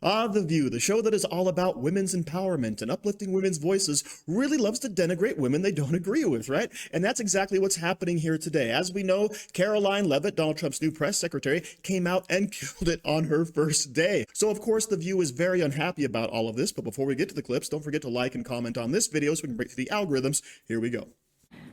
The View, the show that is all about women's empowerment and uplifting women's voices, really loves to denigrate women they don't agree with, right? And that's exactly what's happening here today. As we know, Karoline Leavitt, Donald Trump's new press secretary, came out and killed it on her first day. So of course, The View is very unhappy about all of this, but before we get to the clips, don't forget to like and comment on this video so we can break through the algorithms. Here we go.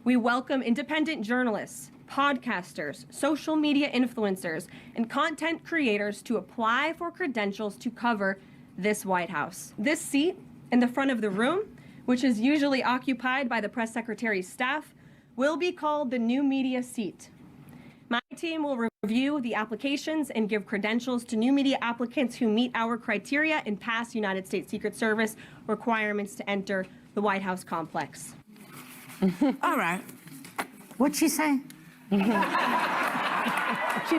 We welcome independent journalists, podcasters, social media influencers, and content creators to apply for credentials to cover this White House. This seat in the front of the room, which is usually occupied by the press secretary's staff, will be called the new media seat. My team will review the applications and give credentials to new media applicants who meet our criteria and pass United States Secret Service requirements to enter the White House complex. All right. What'd she say? She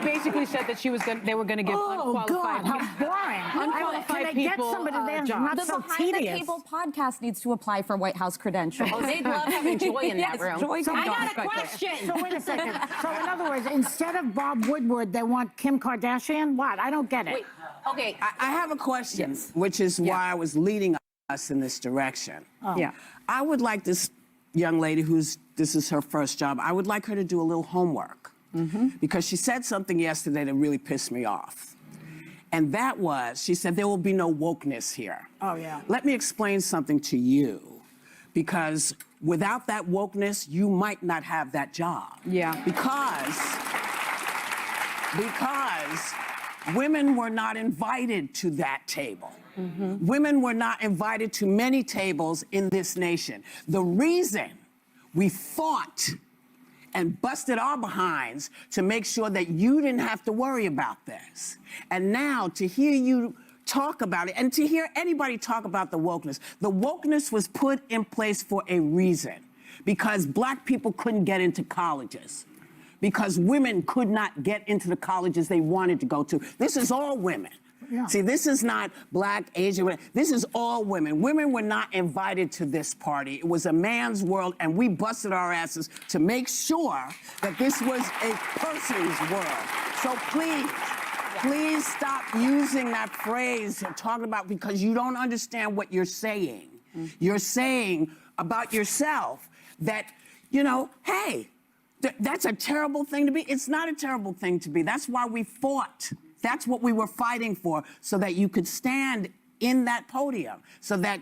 basically said that they were going to give unqualified God, how boring. unqualified Can they get people somebody there jobs. not so Behind the tedious? Cable podcast needs to apply for White House credentials. Oh, they'd love having Joy in that room. Joy So can I go. got a question. So wait a second. So in other words, instead of Bob Woodward, they want Kim Kardashian? What? I don't get it. Wait, okay. I have a question, which is why I was leading us in this direction. Yeah. I would like this young lady this is her first job, I would like her to do a little homework. Because she said something yesterday that really pissed me off. And that was, she said, there will be no wokeness here. Oh, yeah. Let me explain something to you. Because without that wokeness, you might not have that job. Yeah. Because women were not invited to that table. Women were not invited to many tables in this nation. The reason we fought and busted our behinds to make sure that you didn't have to worry about this. And now to hear you talk about it and to hear anybody talk about the wokeness was put in place for a reason. Because black people couldn't get into colleges. Because women could not get into the colleges they wanted to go to. This is all women. Yeah. See, this is not black, Asian, this is all women. Women were not invited to this party. It was a man's world, and we busted our asses to make sure that this was a person's world. So please stop using that phrase and talking about, because you don't understand what you're saying. You're saying about yourself that, you know, hey, that's a terrible thing to be. It's not a terrible thing to be. That's why we fought. That's what we were fighting for, so that you could stand in that podium, so that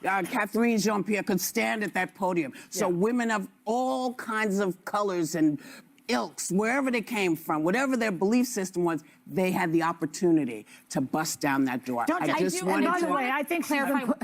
Catherine Jean-Pierre could stand at that podium. So women of all kinds of colors and ilks, wherever they came from, whatever their belief system was, they had the opportunity to bust down that door. By the way, I think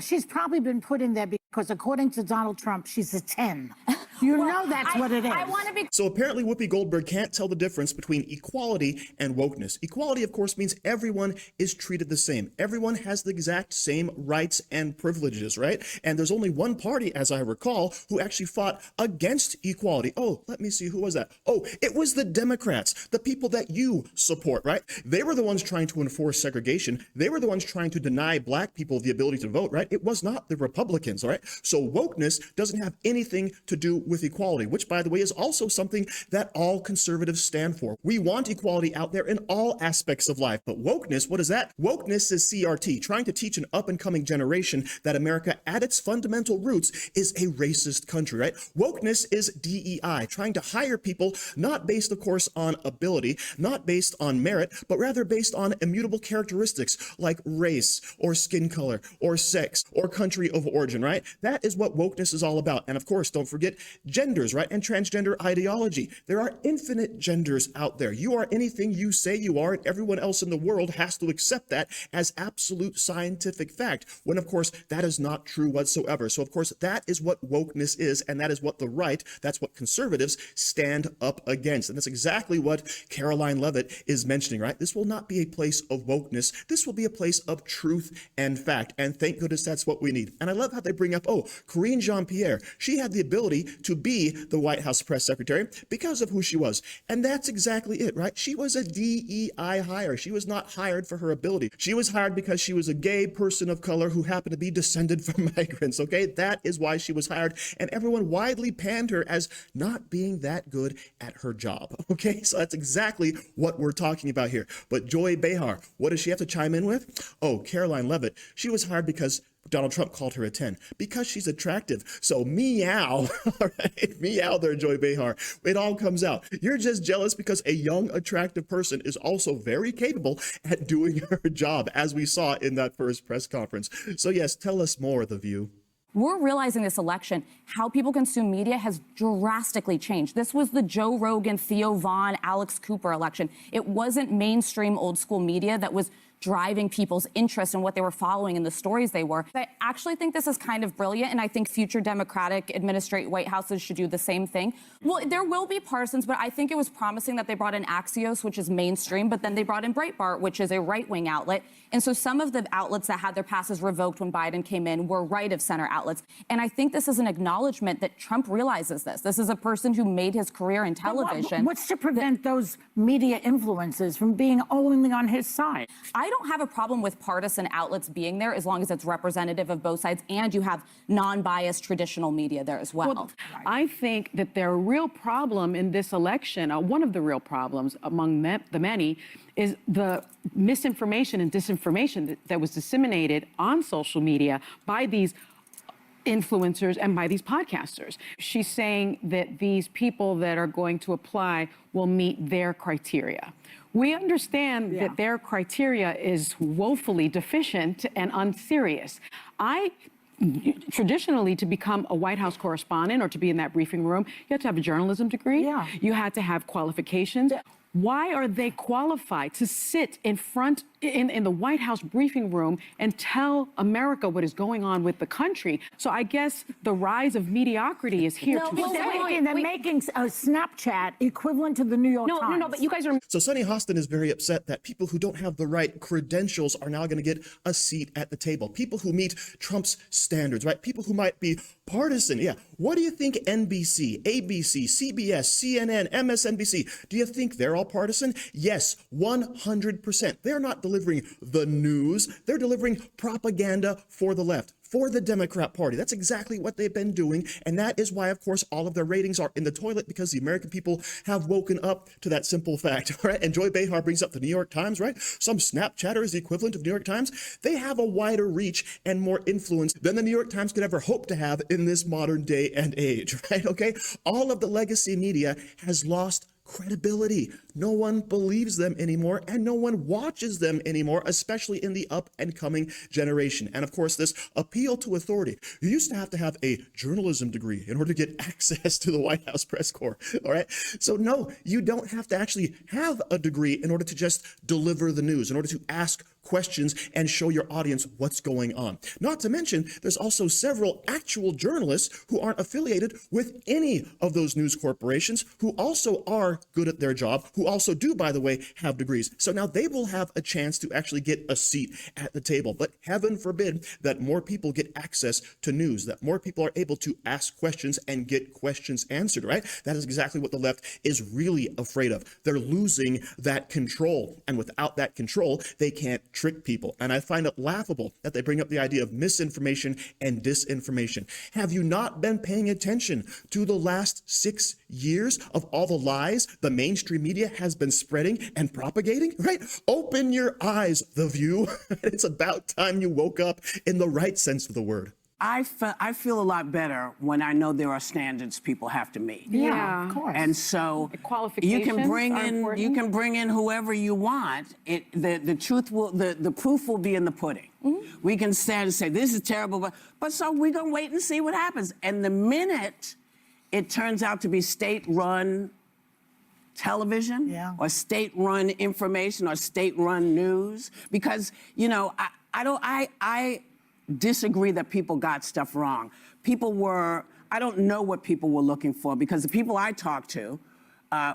she's probably been put in there because according to Donald Trump, she's a 10. You know that's what it is. I want to be. So apparently Whoopi Goldberg can't tell the difference between equality and wokeness. Equality, of course, means everyone is treated the same. Everyone has the exact same rights and privileges, right? And there's only one party, as I recall, who actually fought against equality. Oh, let me see, who was that? Oh, it was the Democrats, the people that you support, right? They were the ones trying to enforce segregation. They were the ones trying to deny black people the ability to vote, right? It was not the Republicans, all right? So wokeness doesn't have anything to do with equality, which, by the way, is also something that all conservatives stand for. We want equality out there in all aspects of life, but wokeness, what is that? Wokeness is CRT, trying to teach an up-and-coming generation that America, at its fundamental roots, is a racist country, right? Wokeness is DEI, trying to hire people not based, of course, on ability, not based on merit, but rather based on immutable characteristics like race or skin color or sex or country of origin, right? That is what wokeness is all about. And of course, don't forget genders, right? And transgender ideology. There are infinite genders out there. You are anything you say you are, and everyone else in the world has to accept that as absolute scientific fact, when of course that is not true whatsoever. So of course that is what wokeness is, and that is what the right, that's what conservatives stand up against. And that's exactly what Karoline Leavitt is mentioning, right? This will not be a place of wokeness. This will be a place of truth and fact. And thank goodness that's what we need. And I love how they bring up, oh, Karoline Jean-Pierre, she had the ability to to be the White House press secretary because of who she was. And that's exactly it, right? She was a DEI hire. She was not hired for her ability. She was hired because she was a gay person of color who happened to be descended from migrants, okay? That is why she was hired. And everyone widely panned her as not being that good at her job, okay? So that's exactly what we're talking about here. But Joy Behar, what does she have to chime in with? Oh, Karoline Leavitt, she was hired because Donald Trump called her a 10 because she's attractive. So meow, all right, meow there, Joy Behar. It all comes out. You're just jealous because a young, attractive person is also very capable at doing her job, as we saw in that first press conference. So yes, tell us more, The View. We're realizing this election, how people consume media has drastically changed. This was the Joe Rogan, Theo Vaughn, Alex Cooper election. It wasn't mainstream old school media that was driving people's interest in what they were following and the stories they were. I actually think this is kind of brilliant, and I think future Democratic administrative White Houses should do the same thing. Well, there will be partisans, but I think it was promising that they brought in Axios, which is mainstream, but then they brought in Breitbart, which is a right-wing outlet. And so some of the outlets that had their passes revoked when Biden came in were right-of-center outlets. And I think this is an acknowledgement that Trump realizes this. This is a person who made his career in television. What's to prevent those media influences from being only on his side? I don't have a problem with partisan outlets being there as long as it's representative of both sides and you have non-biased traditional media there as well. I think that their real problem in this election, one of the real problems among the many, is the misinformation and disinformation that was disseminated on social media by these influencers and by these podcasters. She's saying that these people that are going to apply will meet their criteria. We understand that their criteria is woefully deficient and unserious. Traditionally, to become a White House correspondent or to be in that briefing room, you had to have a journalism degree. Yeah. You had to have qualifications. Why are they qualified to sit in front in the White House briefing room and tell America what is going on with the country? So I guess the rise of mediocrity is here to stay. They're making a Snapchat equivalent to the New York Times. No, but you guys are... So Sonny Hostin is very upset that people who don't have the right credentials are now going to get a seat at the table. People who meet Trump's standards, right? People who might be partisan. Yeah. What do you think NBC, ABC, CBS, CNN, MSNBC, do you think they're all partisan? Yes, 100%. They're not delivering the news. They're delivering propaganda for the left, for the Democrat Party. That's exactly what they've been doing. And that is why, of course, all of their ratings are in the toilet, because the American people have woken up to that simple fact. All right. And Joy Behar brings up the New York Times, right? Some Snapchatter is the equivalent of New York Times. They have a wider reach and more influence than the New York Times could ever hope to have in this modern day and age, right? Okay. All of the legacy media has lost credibility. No one believes them anymore, and no one watches them anymore, especially in the up and coming generation. And of course, this appeal to authority. You used to have a journalism degree in order to get access to the White House press corps. All right. So no, you don't have to actually have a degree in order to just deliver the news, in order to ask questions and show your audience what's going on. Not to mention, there's also several actual journalists who aren't affiliated with any of those news corporations, who also are good at their job, who also do, by the way, have degrees. So now they will have a chance to actually get a seat at the table. But heaven forbid that more people get access to news, that more people are able to ask questions and get questions answered, right? That is exactly what the left is really afraid of. They're losing that control. And without that control, they can't trick people. And I find it laughable that they bring up the idea of misinformation and disinformation. Have you not been paying attention to the last 6 years of all the lies the mainstream media has been spreading and propagating, right? Open your eyes, The View. It's about time you woke up in the right sense of the word. I feel a lot better when I know there are standards people have to meet. Yeah, of course. And so qualifications you can bring in whoever you want. The proof will be in the pudding. Mm-hmm. We can stand and say this is terrible, but so we're gonna wait and see what happens. And the minute it turns out to be state-run television or state-run information or state-run news, because I disagree that people got stuff wrong. I don't know what people were looking for, because the people I talked to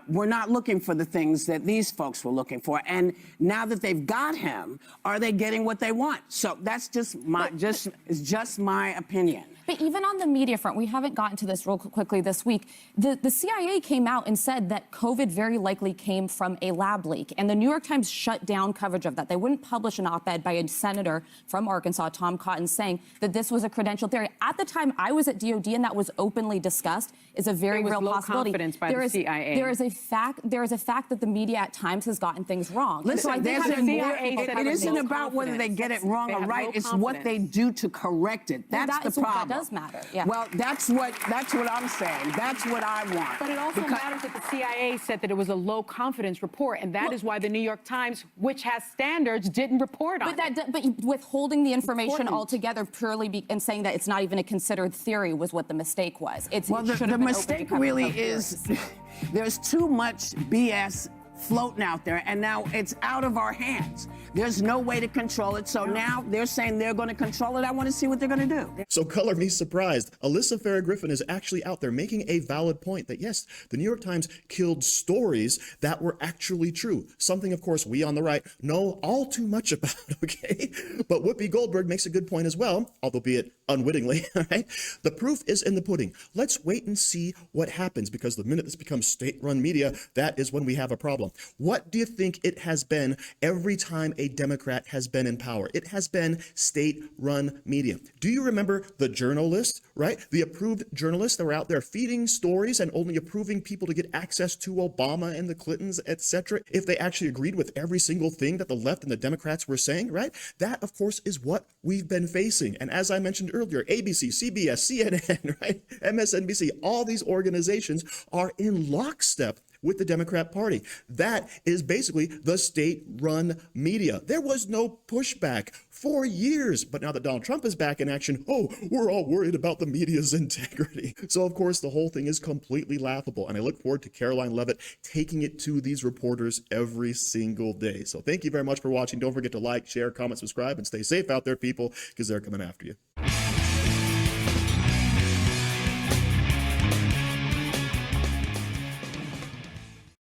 were not looking for the things that these folks were looking for. And now that they've got him, are they getting what they want? So that's just my opinion. But even on the media front, we haven't gotten to this real quickly this week. The CIA came out and said that COVID very likely came from a lab leak. And the New York Times shut down coverage of that. They wouldn't publish an op-ed by a senator from Arkansas, Tom Cotton, saying that this was a credential theory. At the time I was at DOD and that was openly discussed, is a very real possibility. Confidence by the CIA. There is a fact that the media at times has gotten things wrong. Listen, it isn't about whether they get it wrong or right. It's what they do to correct it. That's the problem. That does matter. Yeah. Well, that's what I'm saying. That's what I want. But it also matters that the CIA said that it was a low confidence report, and that is why the New York Times, which has standards, didn't report on it. But withholding the information altogether purely and saying that it's not even a considered theory was what the mistake was. The mistake really is there's too much BS floating out there, and now it's out of our hands. There's no way to control it. So now they're saying they're going to control it. I want to see what they're going to do. So color me surprised. Alyssa Farah Griffin is actually out there making a valid point that yes, the New York Times killed stories that were actually true. Something, of course, we on the right know all too much about, okay? But Whoopi Goldberg makes a good point as well, albeit unwittingly, all right? The proof is in the pudding. Let's wait and see what happens, because the minute this becomes state-run media, that is when we have a problem. What do you think it has been every time a Democrat has been in power? It has been state-run media. Do you remember the journalists, right? The approved journalists that were out there feeding stories and only approving people to get access to Obama and the Clintons, etc., if they actually agreed with every single thing that the left and the Democrats were saying, right? That, of course, is what we've been facing. And as I mentioned earlier, ABC, CBS, CNN, right? MSNBC, all these organizations are in lockstep with the Democrat Party. That is basically the state-run media. There was no pushback for years, but now that Donald Trump is back in action, oh, we're all worried about the media's integrity. So, of course, the whole thing is completely laughable, and I look forward to Karoline Leavitt taking it to these reporters every single day. So thank you very much for watching. Don't forget to like, share, comment, subscribe, and stay safe out there, people, because they're coming after you.